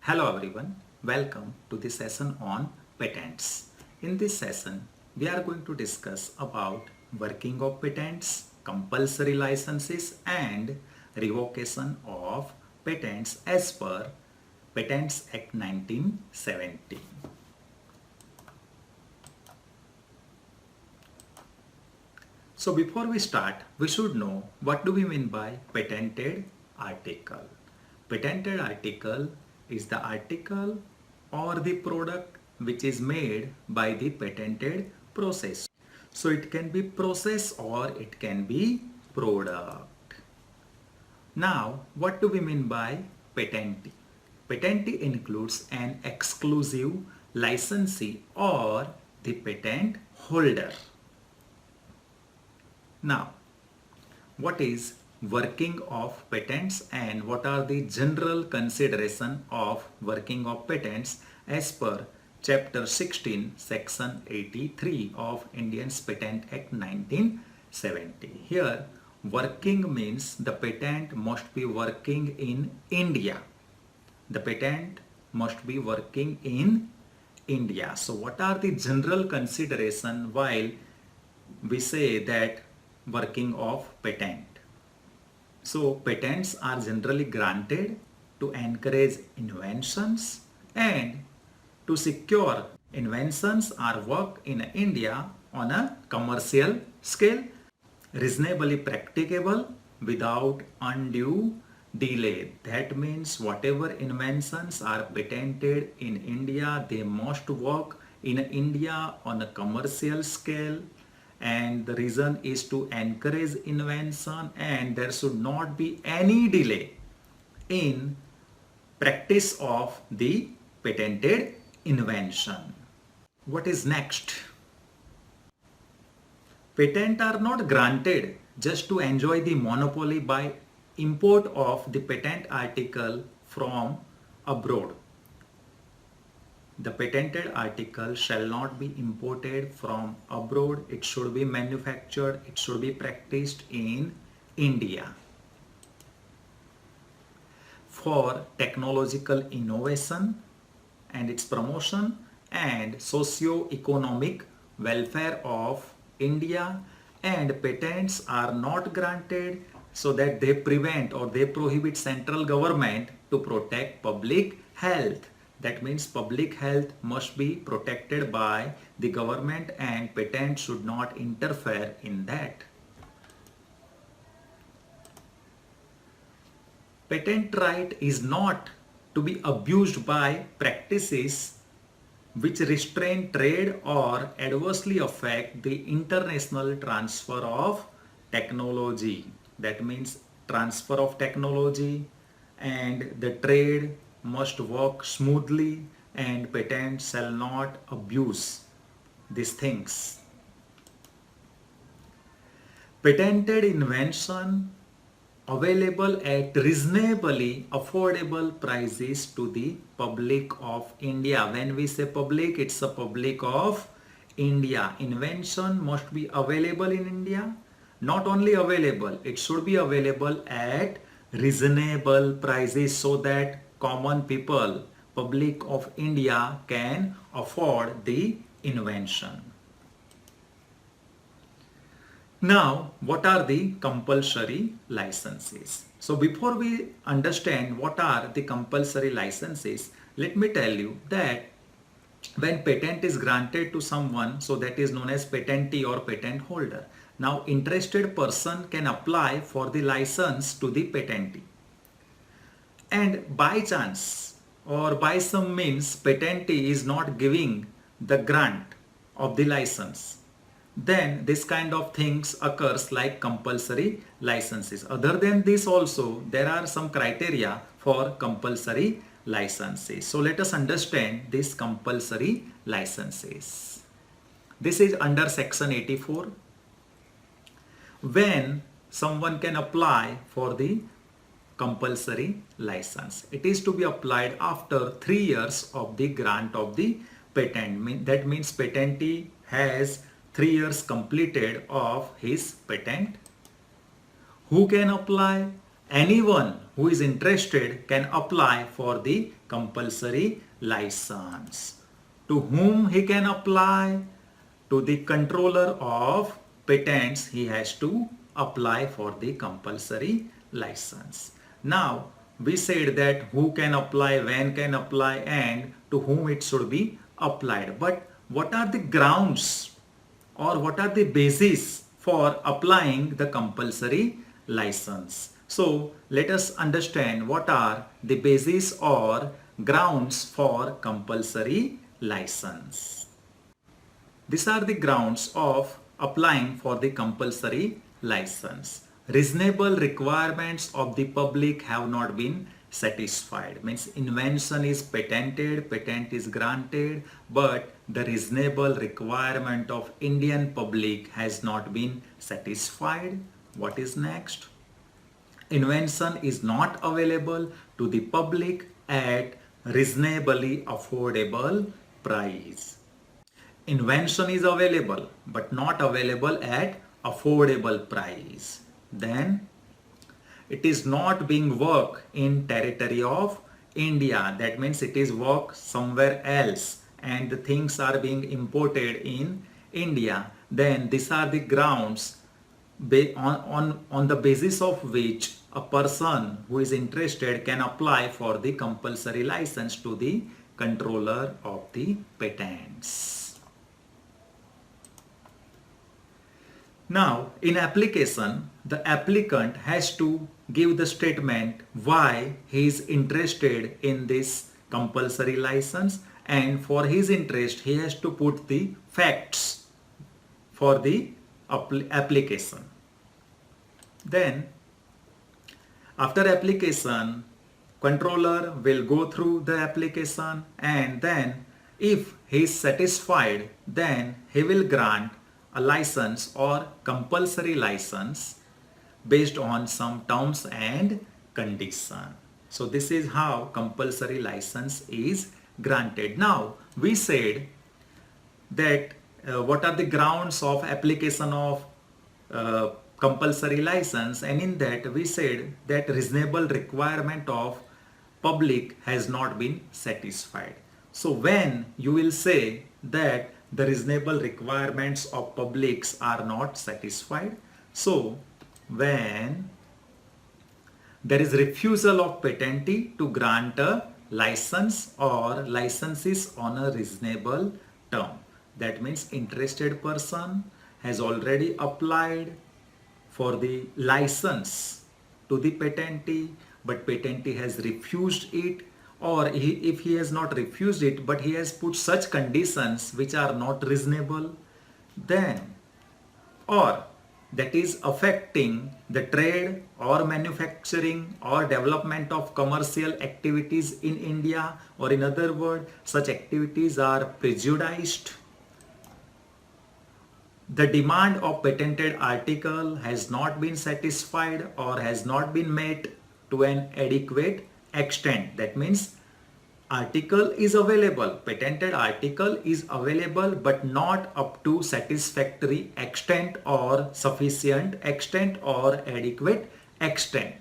Hello everyone, welcome to the session on patents. In this session, we are going to discuss about working of patents, compulsory licenses and revocation of patents as per Patents Act 1970. So before we start, we should know what do we mean by patented article. Patented article is the article or the product which is made by the patented process. So it can be process or it can be product. Now, what do we mean by patentee? Patentee includes an exclusive licensee or the patent holder. Now, what is working of patents and what are the general consideration of working of patents as per Chapter 16, Section 83 of Indian's Patent Act 1970. Here, working means the patent must be working in India. The patent must be working in India. So, what are the general consideration while we say that working of patent? So patents are generally granted to encourage inventions and to secure inventions or work in India on a commercial scale, reasonably practicable without undue delay. That means whatever inventions are patented in India, they must work in India on a commercial scale, and the reason is to encourage invention and there should not be any delay in practice of the patented invention. What is next? Patents are not granted just to enjoy the monopoly by import of the patent article from abroad. The patented article shall not be imported from abroad. It should be manufactured. It should be practiced in India. For technological innovation and its promotion and socio-economic welfare of India, and patents are not granted so that they prevent or they prohibit central government to protect public health. That means public health must be protected by the government and patent should not interfere in that. Patent right is not to be abused by practices which restrain trade or adversely affect the international transfer of technology. That means transfer of technology and the trade must work smoothly and patent shall not abuse these things. Patented invention available at reasonably affordable prices to the public of India. When we say public, it's a public of India. Invention must be available in India. Not only available, it should be available at reasonable prices so that common people, public of India can afford the invention. Now, what are the compulsory licenses? So before we understand what are the compulsory licenses, let me tell you that when patent is granted to someone, so that is known as patentee or patent holder. Now, interested person can apply for the license to the patentee. And by chance or by some means patentee is not giving the grant of the license, then this kind of things occurs like compulsory licenses. Other than this also there are some criteria for compulsory licenses. So let us understand these compulsory licenses. This is under section 84. When someone can apply for the compulsory license, it is to be applied after 3 years of the grant of the patent. That means patentee has 3 years completed of his patent. Who can apply? Anyone who is interested can apply for the compulsory license. To whom he can apply? To the controller of patents, he has to apply for the compulsory license. Now, we said that who can apply, when can apply, and to whom it should be applied. But what are the grounds or what are the basis for applying the compulsory license? So let us understand what are the basis or grounds for compulsory license. These are the grounds of applying for the compulsory license. Reasonable requirements of the public have not been satisfied. Means invention is patented, patent is granted, but the reasonable requirement of Indian public has not been satisfied. What is next? Invention is not available to the public at reasonably affordable price. Invention is available but not available at affordable price. Then it is not being worked in territory of India. That means it is worked somewhere else and the things are being imported in India. Then these are the grounds on the basis of which a person who is interested can apply for the compulsory license to the controller of the patents. Now, in application, the applicant has to give the statement why he is interested in this compulsory license, and for his interest he has to put the facts for the application. Then after application, controller will go through the application, and then if he is satisfied, then he will grant a license or compulsory license based on some terms and condition. So this is how compulsory license is granted. Now we said that what are the grounds of application of compulsory license, and in that we said that reasonable requirement of public has not been satisfied. So when you will say that the reasonable requirements of publics are not satisfied, so when there is refusal of patentee to grant a license or licenses on a reasonable term, that means interested person has already applied for the license to the patentee, but patentee has refused it, or if he has not refused it but he has put such conditions which are not reasonable, then, or that is affecting the trade or manufacturing or development of commercial activities in India, or in other words, such activities are prejudiced. The demand of patented article has not been satisfied or has not been met to an adequate extent. That means article is available, patented article is available, but not up to satisfactory extent or sufficient extent or adequate extent.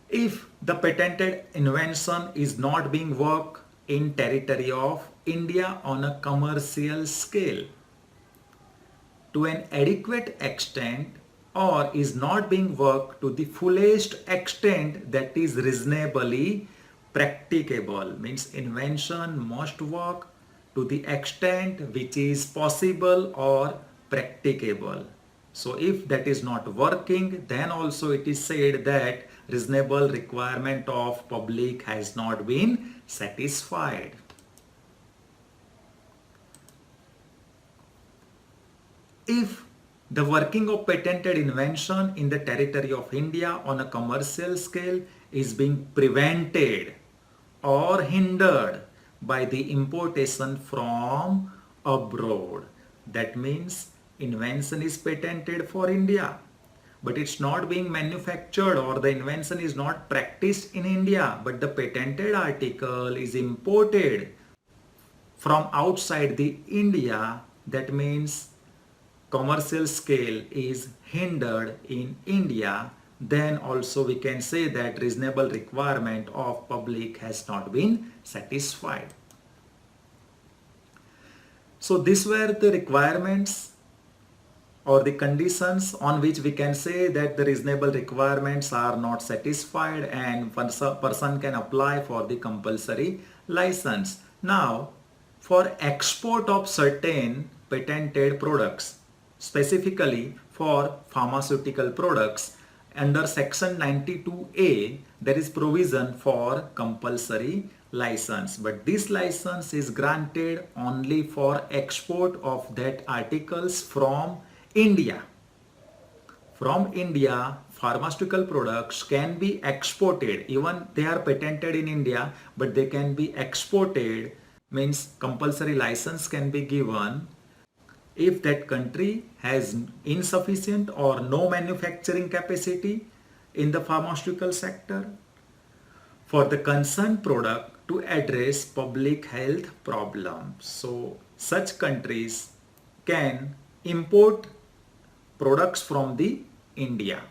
If the patented invention is not being worked in territory of India on a commercial scale to an adequate extent, or is not being worked to the fullest extent that is reasonably practicable, means invention must work to the extent which is possible or practicable. So if that is not working, then also it is said that reasonable requirement of public has not been satisfied. If the working of patented invention in the territory of India on a commercial scale is being prevented or hindered by the importation from abroad, that means invention is patented for India, but it's not being manufactured, or the invention is not practiced in India, but the patented article is imported from outside the India, that means commercial scale is hindered in India, then also we can say that reasonable requirement of public has not been satisfied. So these were the requirements or the conditions on which we can say that the reasonable requirements are not satisfied and person can apply for the compulsory license. Now, for export of certain patented products, specifically for pharmaceutical products, under section 92A, there is provision for compulsory license, but this license is granted only for export of that articles from India. From India, pharmaceutical products can be exported, even they are patented in India, but they can be exported, means compulsory license can be given if that country has insufficient or no manufacturing capacity in the pharmaceutical sector for the concerned product to address public health problems. So such countries can import products from the India.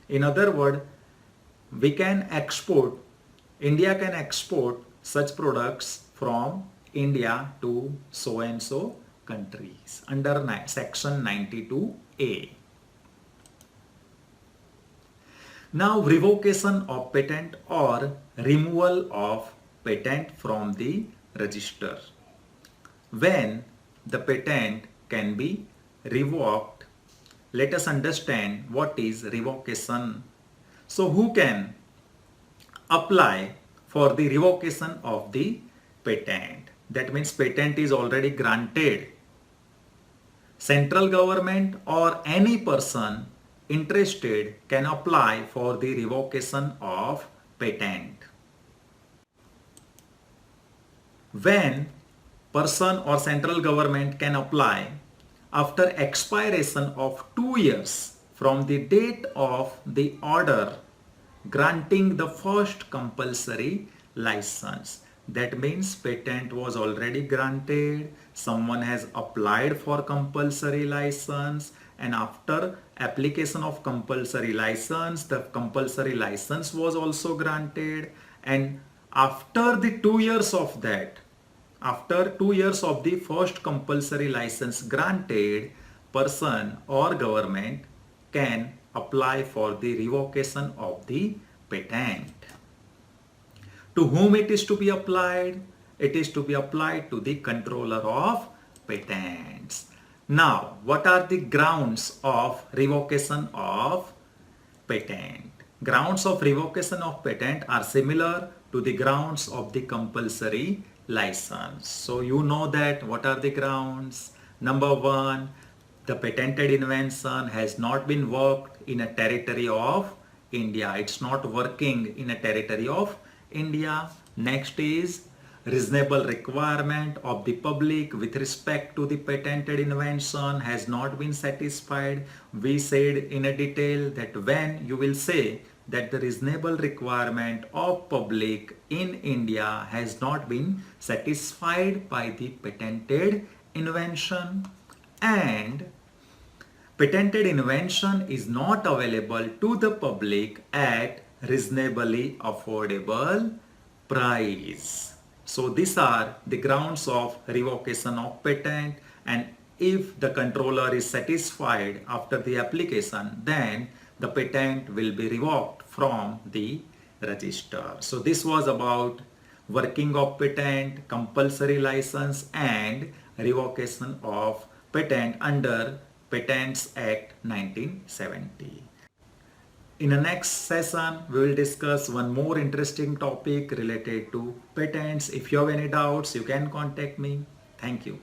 In other words, we can export, India can export such products from India to so and so countries under section 92A. Now, revocation of patent or removal of patent from the register. When the patent can be revoked, let us understand what is revocation. So, who can apply for the revocation of the patent? That means patent is already granted. Central government or any person interested can apply for the revocation of patent. When person or central government can apply after expiration of 2 years from the date of the order granting the first compulsory license. That means patent was already granted, someone has applied for compulsory license, and after application of compulsory license, the compulsory license was also granted, and after the 2 years of that, after 2 years of the first compulsory license granted, person or government can apply for the revocation of the patent. To whom it is to be applied? It is to be applied to the controller of patents. Now, what are the grounds of revocation of patent? Grounds of revocation of patent are similar to the grounds of the compulsory license. So you know that what are the grounds? Number one, the patented invention has not been worked in a territory of India. It's not working in a territory of India. Next is reasonable requirement of the public with respect to the patented invention has not been satisfied. We said in a detail that when you will say that the reasonable requirement of public in India has not been satisfied by the patented invention, and patented invention is not available to the public at reasonably affordable price. So these are the grounds of revocation of patent, and if the controller is satisfied after the application, then the patent will be revoked from the register. So this was about working of patent, compulsory license, and revocation of patent under Patents Act 1970. In the next session, we will discuss one more interesting topic related to patents. If you have any doubts, you can contact me. Thank you.